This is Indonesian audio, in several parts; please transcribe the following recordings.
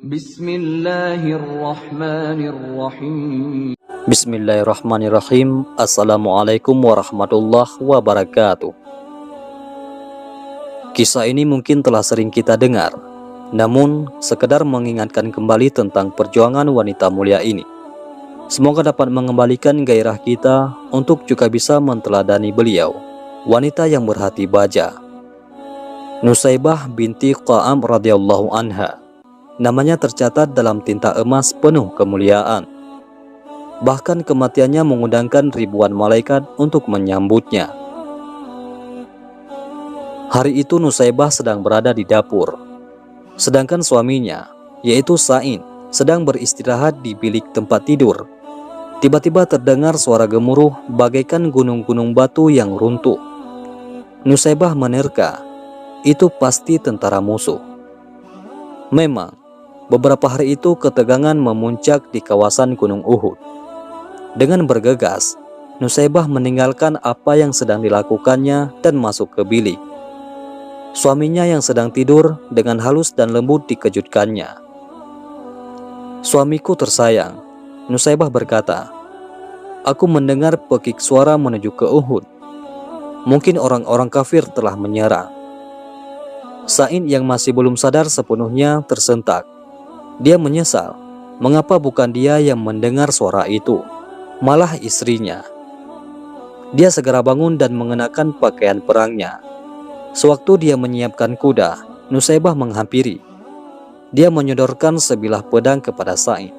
Bismillahirrahmanirrahim. Bismillahirrahmanirrahim. Assalamualaikum warahmatullahi wabarakatuh. Kisah ini mungkin telah sering kita dengar, namun sekedar mengingatkan kembali tentang perjuangan wanita mulia ini. Semoga dapat mengembalikan gairah kita untuk juga bisa menteladani beliau, wanita yang berhati baja. Nusaybah binti Qa'am radhiyallahu anha. Namanya tercatat dalam tinta emas penuh kemuliaan. Bahkan kematiannya mengundangkan ribuan malaikat untuk menyambutnya. Hari itu Nusaybah sedang berada di dapur, sedangkan suaminya, yaitu Sa'id, sedang beristirahat di bilik tempat tidur. Tiba-tiba terdengar suara gemuruh bagaikan gunung-gunung batu yang runtuh. Nusaybah menerka, itu pasti tentara musuh. Memang, beberapa hari itu ketegangan memuncak di kawasan Gunung Uhud. Dengan bergegas, Nusaybah meninggalkan apa yang sedang dilakukannya dan masuk ke bilik. Suaminya yang sedang tidur dengan halus dan lembut dikejutkannya. "Suamiku tersayang," Nusaybah berkata, "aku mendengar pekik suara menuju ke Uhud. Mungkin orang-orang kafir telah menyerang." Sa'id yang masih belum sadar sepenuhnya tersentak. Dia menyesal, mengapa bukan dia yang mendengar suara itu, malah istrinya. Dia segera bangun dan mengenakan pakaian perangnya. Sewaktu dia menyiapkan kuda, Nusaybah menghampiri. Dia menyodorkan sebilah pedang kepada Sa'id.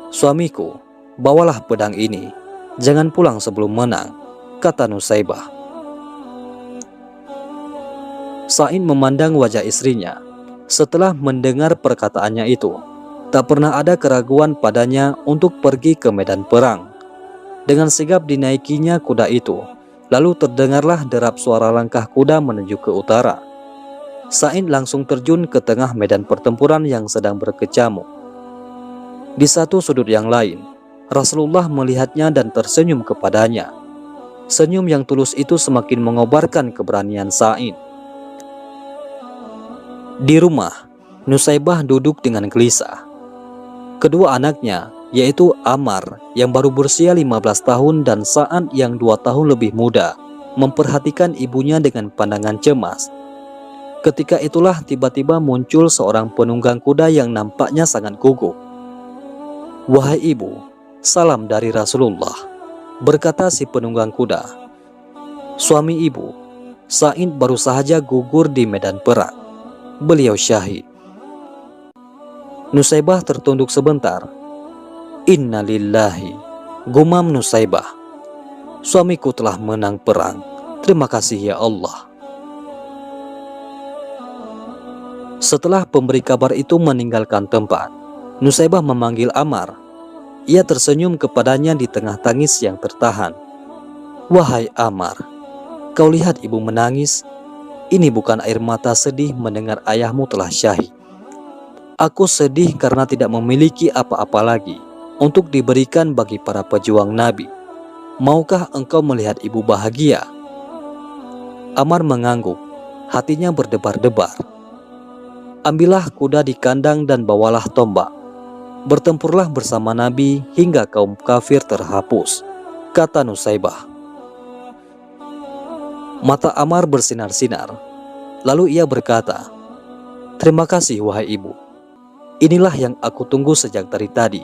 "Suamiku, bawalah pedang ini. Jangan pulang sebelum menang," kata Nusaybah. Sa'id memandang wajah istrinya. Setelah mendengar perkataannya itu, tak pernah ada keraguan padanya untuk pergi ke medan perang. Dengan sigap dinaikinya kuda itu, lalu terdengarlah derap suara langkah kuda menuju ke utara. Sa'id langsung terjun ke tengah medan pertempuran yang sedang berkecamuk. Di satu sudut yang lain, Rasulullah melihatnya dan tersenyum kepadanya. Senyum yang tulus itu semakin mengobarkan keberanian Sa'id. Di rumah, Nusaybah duduk dengan gelisah. Kedua anaknya, yaitu Ammar yang baru berusia 15 tahun dan Sa'ad yang 2 tahun lebih muda, memperhatikan ibunya dengan pandangan cemas. Ketika itulah tiba-tiba muncul seorang penunggang kuda yang nampaknya sangat gugup. "Wahai ibu, salam dari Rasulullah," berkata si penunggang kuda. "Suami ibu, Sa'id baru saja gugur di medan perang. Beliau syahid." Nusaybah tertunduk sebentar. "Inna lillahi," gumam Nusaybah. "Suamiku telah menang perang. Terima kasih ya Allah." Setelah pemberi kabar itu meninggalkan tempat, Nusaybah memanggil Ammar. Ia tersenyum kepadanya di tengah tangis yang tertahan. "Wahai Ammar, kau lihat ibu menangis. Ini bukan air mata sedih mendengar ayahmu telah syahid. Aku sedih karena tidak memiliki apa-apa lagi untuk diberikan bagi para pejuang Nabi. Maukah engkau melihat ibu bahagia?" Ammar mengangguk, hatinya berdebar-debar. "Ambillah kuda di kandang dan bawalah tombak. Bertempurlah bersama Nabi hingga kaum kafir terhapus," kata Nusaybah. Mata Ammar bersinar-sinar. Lalu ia berkata, "Terima kasih wahai ibu. Inilah yang aku tunggu sejak dari tadi.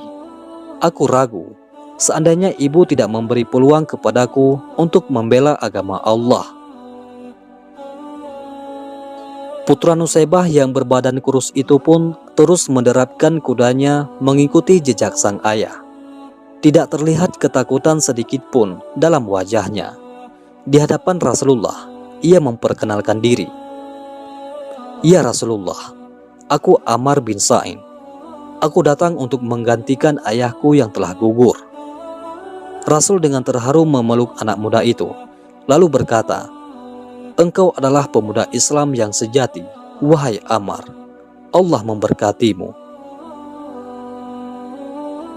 Aku ragu, seandainya ibu tidak memberi peluang kepadaku untuk membela agama Allah." Putra Nusaybah yang berbadan kurus itu pun terus menderapkan kudanya mengikuti jejak sang ayah. Tidak terlihat ketakutan sedikit pun dalam wajahnya. Di hadapan Rasulullah, ia memperkenalkan diri. "Ya Rasulullah, aku Ammar bin Sa'id. Aku datang untuk menggantikan ayahku yang telah gugur." Rasul dengan terharu memeluk anak muda itu, lalu berkata, "Engkau adalah pemuda Islam yang sejati, wahai Ammar. Allah memberkatimu."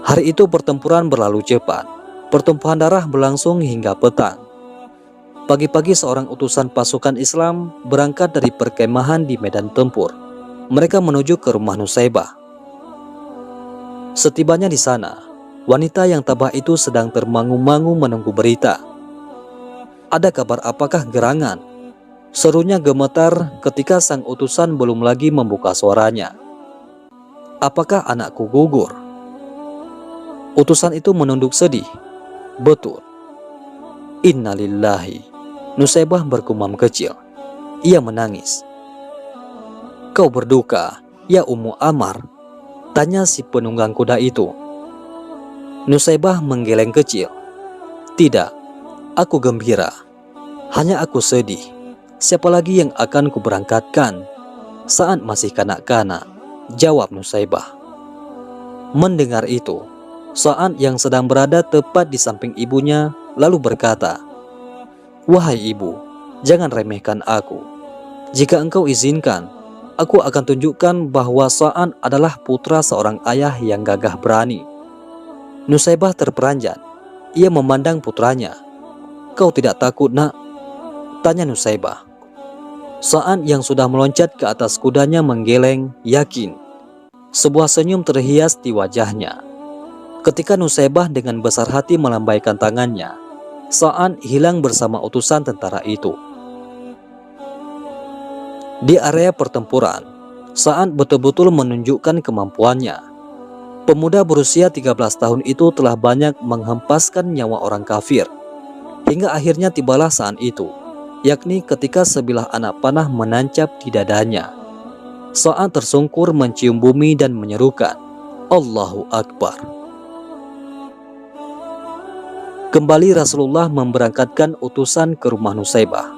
Hari itu pertempuran berlalu cepat. Pertumpahan darah berlangsung hingga petang. Pagi-pagi seorang utusan pasukan Islam berangkat dari perkemahan di medan tempur. Mereka menuju ke rumah Nusaybah. Setibanya di sana, wanita yang tabah itu sedang termangu-mangu menunggu berita. "Ada kabar apakah gerangan?" serunya gemetar ketika sang utusan belum lagi membuka suaranya. "Apakah anakku gugur?" Utusan itu menunduk sedih. "Betul." "Innalillahi." Nusaibah bergumam kecil. Ia menangis. "Kau berduka, ya Ummu Ammar?" tanya si penunggang kuda itu. Nusaibah menggeleng kecil. "Tidak, aku gembira. Hanya aku sedih. Siapa lagi yang akan kuberangkatkan? Saat masih kanak-kanak," jawab Nusaibah. Mendengar itu, Sa'ad yang sedang berada tepat di samping ibunya lalu berkata, "Wahai ibu, jangan remehkan aku. Jika engkau izinkan, aku akan tunjukkan bahwa Sa'ad adalah putra seorang ayah yang gagah berani." Nusaibah terperanjat. Ia memandang putranya. "Kau tidak takut, nak?" tanya Nusaibah. Sa'ad yang sudah meloncat ke atas kudanya menggeleng, yakin. Sebuah senyum terhias di wajahnya. Ketika Nusaibah dengan besar hati melambaikan tangannya, Sa'ad hilang bersama utusan tentara itu. Di area pertempuran, Sa'ad betul-betul menunjukkan kemampuannya. Pemuda berusia 13 tahun itu telah banyak menghempaskan nyawa orang kafir. Hingga akhirnya tibalah saat itu, yakni ketika sebilah anak panah menancap di dadanya. Sa'ad tersungkur mencium bumi dan menyerukan, "Allahu Akbar." Kembali Rasulullah memberangkatkan utusan ke rumah Nusaibah.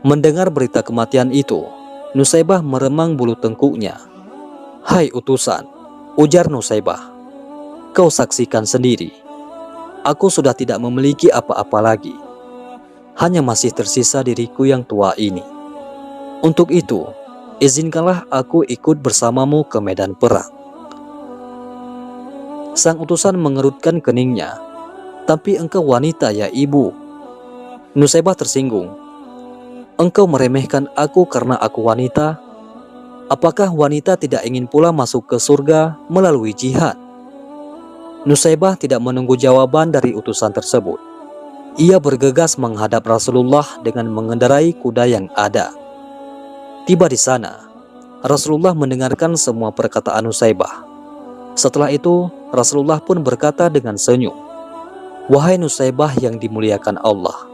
Mendengar berita kematian itu, Nusaibah meremang bulu tengkuknya. "Hai utusan," ujar Nusaibah, "kau saksikan sendiri. Aku sudah tidak memiliki apa-apa lagi. Hanya masih tersisa diriku yang tua ini. Untuk itu, izinkanlah aku ikut bersamamu ke medan perang." Sang utusan mengerutkan keningnya. "Tapi engkau wanita, ya ibu." Nusaibah tersinggung. "Engkau meremehkan aku karena aku wanita? Apakah wanita tidak ingin pula masuk ke surga melalui jihad?" Nusaibah tidak menunggu jawaban dari utusan tersebut. Ia bergegas menghadap Rasulullah dengan mengendarai kuda yang ada. Tiba di sana, Rasulullah mendengarkan semua perkataan Nusaibah. Setelah itu, Rasulullah pun berkata dengan senyum, "Wahai Nusaibah yang dimuliakan Allah,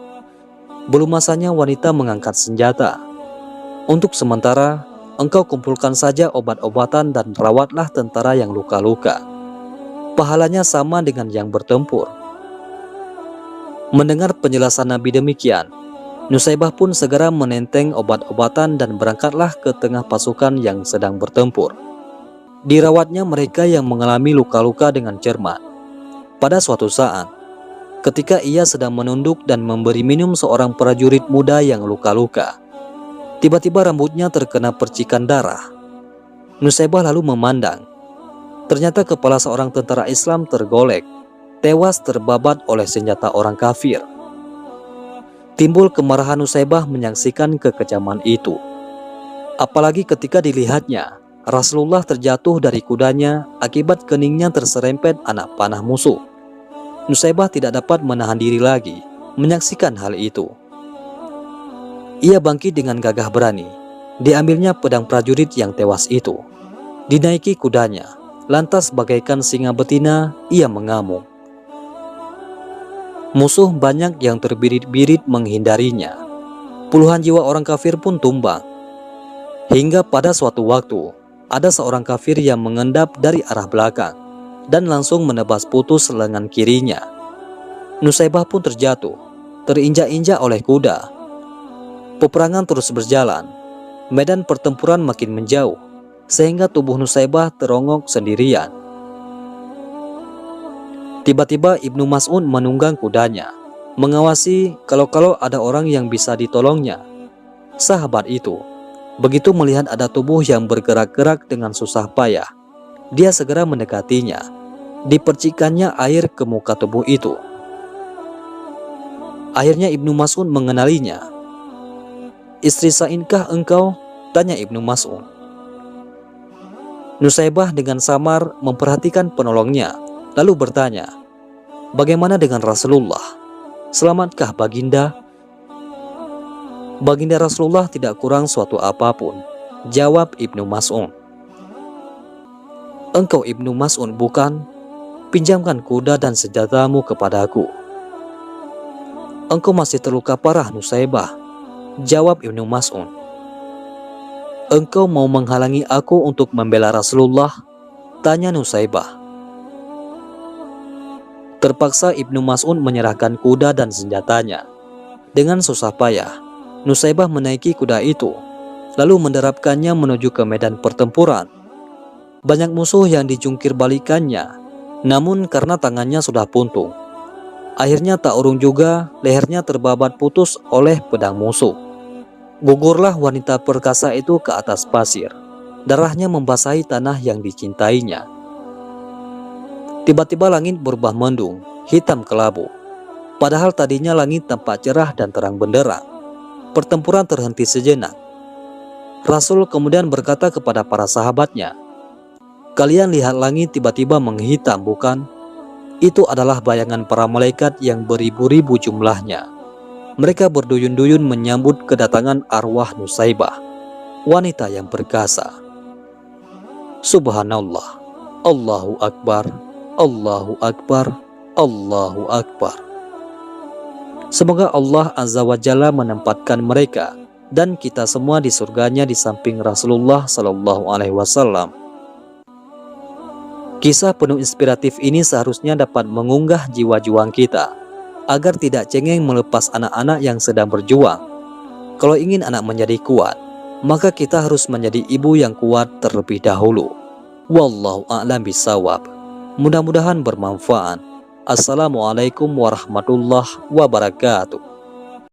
belum masanya wanita mengangkat senjata. Untuk sementara, engkau kumpulkan saja obat-obatan dan rawatlah tentara yang luka-luka. Pahalanya sama dengan yang bertempur." Mendengar penjelasan Nabi demikian, Nusaibah pun segera menenteng obat-obatan dan berangkatlah ke tengah pasukan yang sedang bertempur. Dirawatnya mereka yang mengalami luka-luka dengan cermat. Pada suatu saat, ketika ia sedang menunduk dan memberi minum seorang prajurit muda yang luka-luka, tiba-tiba rambutnya terkena percikan darah. Nusaibah lalu memandang. Ternyata kepala seorang tentara Islam tergolek, tewas terbabat oleh senjata orang kafir. Timbul kemarahan Nusaibah menyaksikan kekejaman itu. Apalagi ketika dilihatnya Rasulullah terjatuh dari kudanya akibat keningnya terserempet anak panah musuh. Nusaibah tidak dapat menahan diri lagi menyaksikan hal itu. Ia bangkit dengan gagah berani. Diambilnya pedang prajurit yang tewas itu. Dinaiki kudanya, lantas bagaikan singa betina ia mengamuk. Musuh banyak yang terbirit-birit menghindarinya. Puluhan jiwa orang kafir pun tumbang. Hingga pada suatu waktu, ada seorang kafir yang mengendap dari arah belakang dan langsung menebas putus lengan kirinya. Nusaibah pun terjatuh, terinjak-injak oleh kuda. Peperangan terus berjalan. Medan pertempuran makin menjauh, sehingga tubuh Nusaibah terongok sendirian. Tiba-tiba Ibnu Mas'ud menunggang kudanya, mengawasi kalau ada orang yang bisa ditolongnya. Sahabat itu, begitu melihat ada tubuh yang bergerak-gerak dengan susah payah, dia segera mendekatinya. Dipercikannya air ke muka tubuh itu. Akhirnya Ibnu Mas'ud mengenalinya. "Istri Sa'idkah engkau?" tanya Ibnu Mas'ud. Nusaibah dengan samar memperhatikan penolongnya, lalu bertanya, "Bagaimana dengan Rasulullah? Selamatkah baginda?" "Baginda Rasulullah tidak kurang suatu apapun," jawab Ibnu Mas'ud. "Engkau Ibnu Mas'ud bukan? Pinjamkan kuda dan senjatamu kepadaku." "Engkau masih terluka parah Nusaibah," jawab Ibnu Mas'ud. "Engkau mau menghalangi aku untuk membela Rasulullah?" tanya Nusaibah. Terpaksa Ibnu Mas'ud menyerahkan kuda dan senjatanya. Dengan susah payah, Nusaibah menaiki kuda itu, lalu menderapkannya menuju ke medan pertempuran. Banyak musuh yang dijungkir balikannya, namun karena tangannya sudah puntung, akhirnya tak urung juga lehernya terbabat putus oleh pedang musuh. Gugurlah wanita perkasa itu ke atas pasir. Darahnya membasahi tanah yang dicintainya. Tiba-tiba langit berubah mendung, hitam kelabu. Padahal tadinya langit tampak cerah dan terang benderang. Pertempuran terhenti sejenak. Rasul kemudian berkata kepada para sahabatnya, "Kalian lihat langit tiba-tiba menghitam, bukan? Itu adalah bayangan para malaikat yang beribu-ribu jumlahnya. Mereka berduyun-duyun menyambut kedatangan arwah Nusaibah, wanita yang perkasa." Subhanallah, Allahu Akbar, Allahu Akbar, Allahu Akbar. Semoga Allah Azza wa Jalla menempatkan mereka dan kita semua di surganya di samping Rasulullah Sallallahu Alaihi Wasallam. Kisah penuh inspiratif ini seharusnya dapat mengunggah jiwa juang kita agar tidak cengeng melepas anak-anak yang sedang berjuang. Kalau ingin anak menjadi kuat, maka kita harus menjadi ibu yang kuat terlebih dahulu. Wallahu a'lam bishawab. Mudah-mudahan bermanfaat. Assalamualaikum warahmatullahi wabarakatuh.